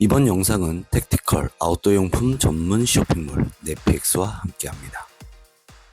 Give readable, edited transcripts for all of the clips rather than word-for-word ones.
이번 영상은 택티컬 아웃도어용품 전문 쇼핑몰 네피엑스와 함께합니다.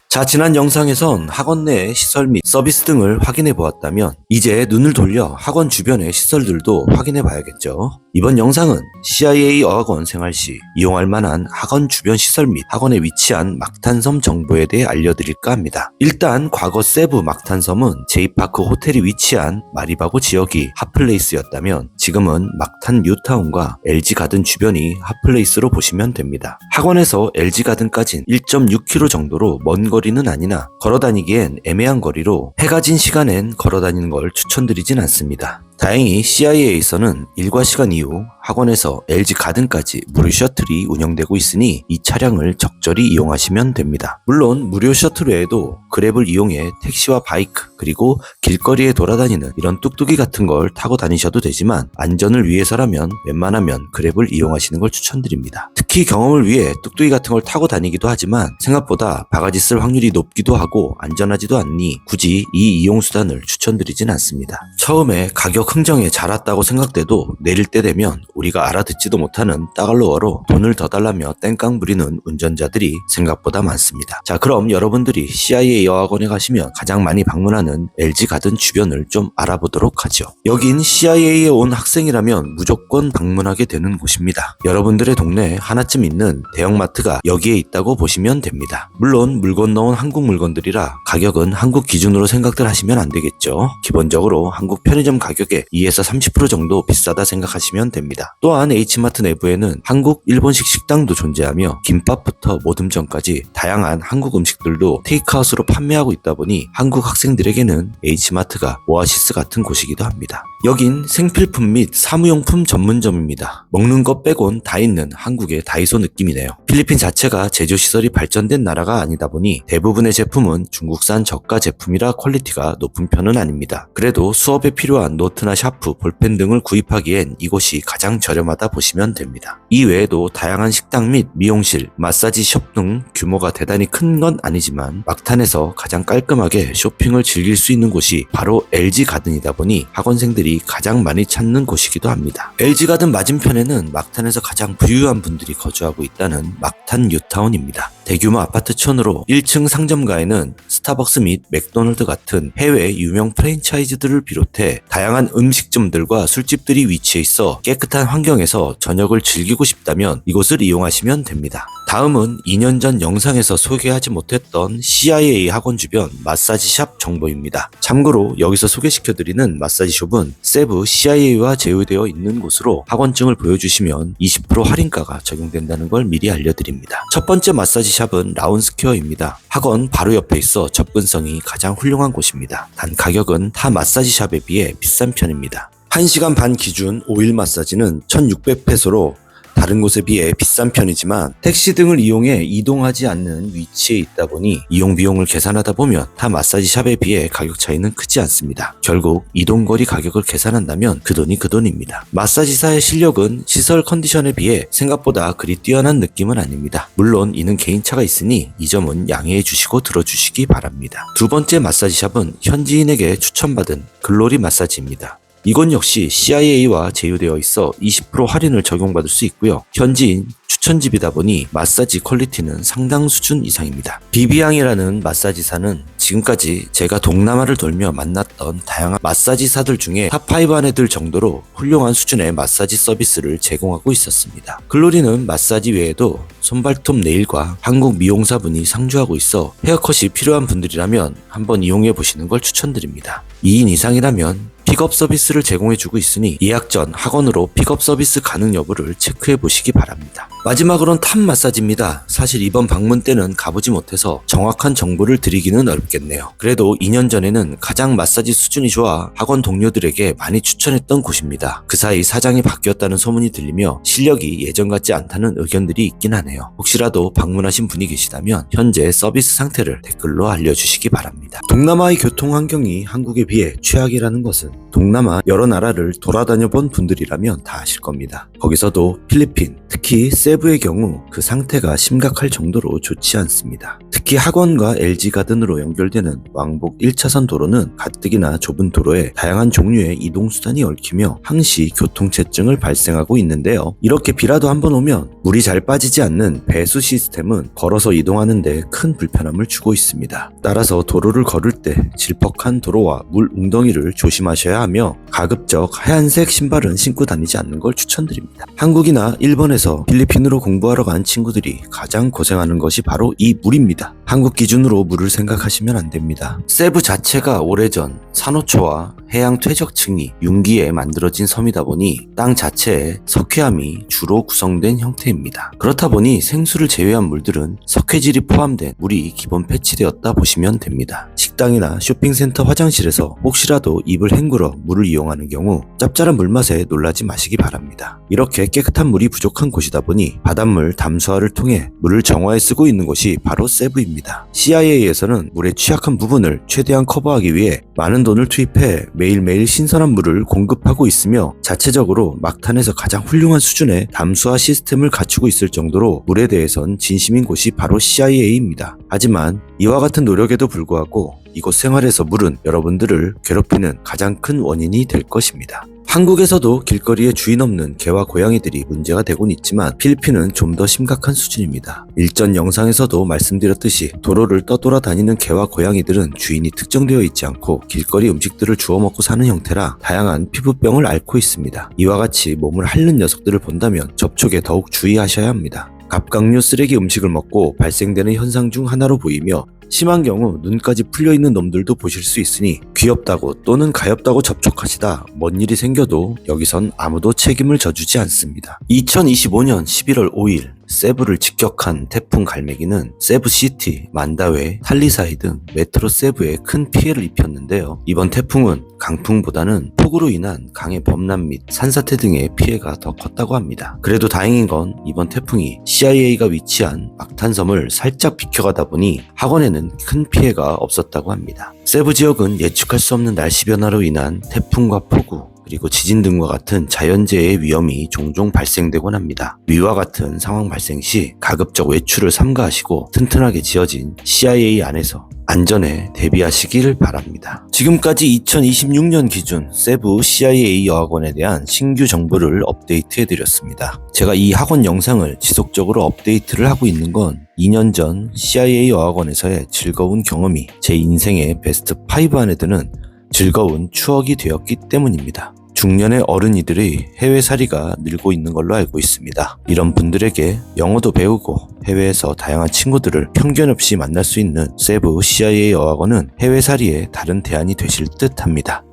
자, 지난 영상에선 학원 내의 시설 및 서비스 등을 확인해 보았다면 이제 눈을 돌려 학원 주변의 시설들도 확인해 봐야겠죠. 이번 영상은 CIA 어학원 생활 시 이용할 만한 학원 주변 시설 및 학원에 위치한 막탄섬 정보에 대해 알려드릴까 합니다. 일단 과거 세부 막탄섬은 제이파크 호텔이 위치한 마리바고 지역이 핫플레이스였다면 지금은 막탄 뉴타운과 LG 가든 주변이 핫플레이스로 보시면 됩니다. 학원에서 LG 가든까진 1.6km 정도로 먼 거리는 아니나 걸어다니기엔 애매한 거리로 해가 진 시간엔 걸어다니는 걸 추천드리진 않습니다. 다행히 CIA에서는 일과 시간 이후 학원에서 LG 가든까지 무료 셔틀이 운영되고 있으니 이 차량을 적절히 이용하시면 됩니다. 물론 무료 셔틀 외에도 그랩을 이용해 택시와 바이크 그리고 길거리에 돌아다니는 이런 뚝뚝이 같은 걸 타고 다니셔도 되지만 안전을 위해서라면 웬만하면 그랩을 이용하시는 걸 추천드립니다. 특히 경험을 위해 뚝뚝이 같은 걸 타고 다니기도 하지만 생각보다 바가지 쓸 확률이 높기도 하고 안전하지도 않으니 굳이 이 이용수단을 추천드리진 않습니다. 처음에 가격 흥정에 잘 왔다고 생각돼도 내릴 때 되면 우리가 알아듣지도 못하는 따갈로어로 돈을 더 달라며 땡깡 부리는 운전자들이 생각보다 많습니다. 자, 그럼 여러분들이 CIA 어학원에 가시면 가장 많이 방문하는 LG 가든 주변을 좀 알아보도록 하죠. 여긴 CIA에 온 학생이라면 무조건 방문하게 되는 곳입니다. 여러분들의 동네에 하나쯤 있는 대형마트가 여기에 있다고 보시면 됩니다. 물론 물건 넣은 한국 물건들이라 가격은 한국 기준으로 생각들 하시면 안 되겠죠. 기본적으로 한국 편의점 가격에 2에서 30% 정도 비싸다 생각하시면 됩니다. 또한 H마트 내부에는 한국, 일본식 식당도 존재하며 김밥부터 모듬전까지 다양한 한국 음식들도 테이크아웃으로 판매하고 있다 보니 한국 학생들에게는 H마트가 오아시스 같은 곳이기도 합니다. 여긴 생필품 및 사무용품 전문점입니다. 먹는 것 빼곤 다 있는 한국의 다이소 느낌이네요. 필리핀 자체가 제조시설이 발전된 나라가 아니다 보니 대부분의 제품은 중국산 저가 제품이라 퀄리티가 높은 편은 아닙니다. 그래도 수업에 필요한 노트나 샤프, 볼펜 등을 구입하기엔 이곳이 가장 저렴하다 보시면 됩니다. 이 외에도 다양한 식당 및 미용실, 마사지숍 등 규모가 대단히 큰 건 아니지만 막탄에서 가장 깔끔하게 쇼핑을 즐길 수 있는 곳이 바로 LG 가든이다 보니 학원생들이 가장 많이 찾는 곳이기도 합니다. LG 가든 맞은편에는 막탄에서 가장 부유한 분들이 거주하고 있다는 막탄 뉴타운입니다. 대규모 아파트촌으로 1층 상점가에는 스타벅스 및 맥도널드 같은 해외 유명 프랜차이즈들을 비롯해 다양한 음식점들과 술집들이 위치해 있어 깨끗한 환경에서 저녁을 즐기고 싶다면 이곳을 이용하시면 됩니다. 다음은 2년 전 영상에서 소개하지 못했던 CIA 학원 주변 마사지샵 정보입니다. 참고로 여기서 소개시켜드리는 마사지숍은 세부 CIA와 제휴되어 있는 곳으로 학원증을 보여주시면 20% 할인가가 적용된다는 걸 미리 알려드립니다. 첫 번째 마사지샵은 라운스퀘어입니다. 학원 바로 옆에 있어 접근성이 가장 훌륭한 곳입니다. 단 가격은 타 마사지샵에 비해 비싼 편입니다. 1시간 반 기준 오일 마사지는 1,600페소로 다른 곳에 비해 비싼 편이지만 택시 등을 이용해 이동하지 않는 위치에 있다 보니 이용 비용을 계산하다 보면 타 마사지샵에 비해 가격 차이는 크지 않습니다. 결국 이동거리 가격을 계산한다면 그 돈이 그 돈입니다. 마사지사의 실력은 시설 컨디션에 비해 생각보다 그리 뛰어난 느낌은 아닙니다. 물론 이는 개인차가 있으니 이 점은 양해해 주시고 들어주시기 바랍니다. 두 번째 마사지샵은 현지인에게 추천받은 글로리 마사지입니다. 이건 역시 CIA와 제휴되어 있어 20% 할인을 적용받을 수 있고요. 현지인 추천집이다 보니 마사지 퀄리티는 상당 수준 이상입니다. 비비앙이라는 마사지사는 지금까지 제가 동남아를 돌며 만났던 다양한 마사지사들 중에 탑5 안에 들 정도로 훌륭한 수준의 마사지 서비스를 제공하고 있었습니다. 글로리는 마사지 외에도 손발톱 네일과 한국 미용사분이 상주하고 있어 헤어컷이 필요한 분들이라면 한번 이용해 보시는 걸 추천드립니다. 2인 이상이라면 픽업 서비스를 제공해주고 있으니 예약 전 학원으로 픽업 서비스 가능 여부를 체크해 보시기 바랍니다. 마지막으로는 탑 마사지입니다. 사실 이번 방문 때는 가보지 못해서 정확한 정보를 드리기는 어렵겠네요. 그래도 2년 전에는 가장 마사지 수준이 좋아 학원 동료들에게 많이 추천했던 곳입니다. 그 사이 사장이 바뀌었다는 소문이 들리며 실력이 예전 같지 않다는 의견들이 있긴 하네요. 하네요. 혹시라도 방문하신 분이 계시다면 현재 서비스 상태를 댓글로 알려주시기 바랍니다. 동남아의 교통 환경이 한국에 비해 최악이라는 것은 동남아 여러 나라를 돌아다녀 본 분들이라면 다 아실 겁니다. 거기서도 필리핀, 특히 세부의 경우 그 상태가 심각할 정도로 좋지 않습니다. 특히 학원과 LG 가든으로 연결되는 왕복 1차선 도로는 가뜩이나 좁은 도로에 다양한 종류의 이동수단이 얽히며 항시 교통체증을 발생하고 있는데요. 이렇게 비라도 한번 오면 물이 잘 빠지지 않는 배수 시스템은 걸어서 이동하는 데 큰 불편함을 주고 있습니다. 따라서 도로를 걸을 때 질퍽한 도로와 물 웅덩이를 조심하셔야 하며 가급적 하얀색 신발은 신고 다니지 않는 걸 추천드립니다. 한국이나 일본에서 필리핀으로 공부하러 간 친구들이 가장 고생하는 것이 바로 이 물입니다. 한국 기준으로 물을 생각하시면 안 됩니다. 세부 자체가 오래전 산호초와 해양 퇴적층이 융기에 만들어진 섬이다 보니 땅 자체에 석회암이 주로 구성된 형태입니다. 그렇다 보니 생수를 제외한 물들은 석회질이 포함된 물이 기본 배치되었다 보시면 됩니다. 식당이나 쇼핑센터 화장실에서 혹시라도 입을 헹굴어 물을 이용하는 경우 짭짤한 물맛에 놀라지 마시기 바랍니다. 이렇게 깨끗한 물이 부족한 곳이다 보니 바닷물 담수화를 통해 물을 정화해 쓰고 있는 곳이 바로 세부입니다. CIA에서는 물의 취약한 부분을 최대한 커버하기 위해 많은 돈을 투입해 매일매일 신선한 물을 공급하고 있으며 자체적으로 막탄에서 가장 훌륭한 수준의 담수화 시스템을 갖추고 있을 정도로 물에 대해선 진심인 곳이 바로 CIA입니다. 하지만 이와 같은 노력에도 불구하고 이곳 생활에서 물은 여러분들을 괴롭히는 가장 큰 원인이 될 것입니다. 한국에서도 길거리에 주인 없는 개와 고양이들이 문제가 되곤 있지만 필리핀은 좀 더 심각한 수준입니다. 일전 영상에서도 말씀드렸듯이 도로를 떠돌아다니는 개와 고양이들은 주인이 특정되어 있지 않고 길거리 음식들을 주워 먹고 사는 형태라 다양한 피부병을 앓고 있습니다. 이와 같이 몸을 핥는 녀석들을 본다면 접촉에 더욱 주의하셔야 합니다. 갑각류 쓰레기 음식을 먹고 발생되는 현상 중 하나로 보이며 심한 경우 눈까지 풀려있는 놈들도 보실 수 있으니 귀엽다고 또는 가엾다고 접촉하시다 뭔 일이 생겨도 여기선 아무도 책임을 져주지 않습니다. 2025년 11월 5일 세부를 직격한 태풍 갈매기는 세부시티, 만다웨, 탈리사이 등 메트로 세부에 큰 피해를 입혔는데요. 이번 태풍은 강풍보다는 폭우로 인한 강의 범람 및 산사태 등의 피해가 더 컸다고 합니다. 그래도 다행인 건 이번 태풍이 CIA가 위치한 막탄섬을 살짝 비켜가다 보니 학원에는 큰 피해가 없었다고 합니다. 세부 지역은 예측할 수 없는 날씨 변화로 인한 태풍과 폭우, 그리고 지진 등과 같은 자연재해의 위험이 종종 발생되곤 합니다. 위와 같은 상황 발생 시 가급적 외출을 삼가하시고 튼튼하게 지어진 CIA 안에서 안전에 대비하시길 바랍니다. 지금까지 2026년 기준 세부 CIA 여학원에 대한 신규 정보를 업데이트해드렸습니다. 제가 이 학원 영상을 지속적으로 업데이트를 하고 있는 건 2년 전 CIA 여학원에서의 즐거운 경험이 제 인생의 베스트 5 안에 드는 즐거운 추억이 되었기 때문입니다. 중년의 어른이들의 해외살이가 늘고 있는 걸로 알고 있습니다. 이런 분들에게 영어도 배우고 해외에서 다양한 친구들을 편견 없이 만날 수 있는 세부 CIA 여학원은 해외살이의 다른 대안이 되실 듯 합니다.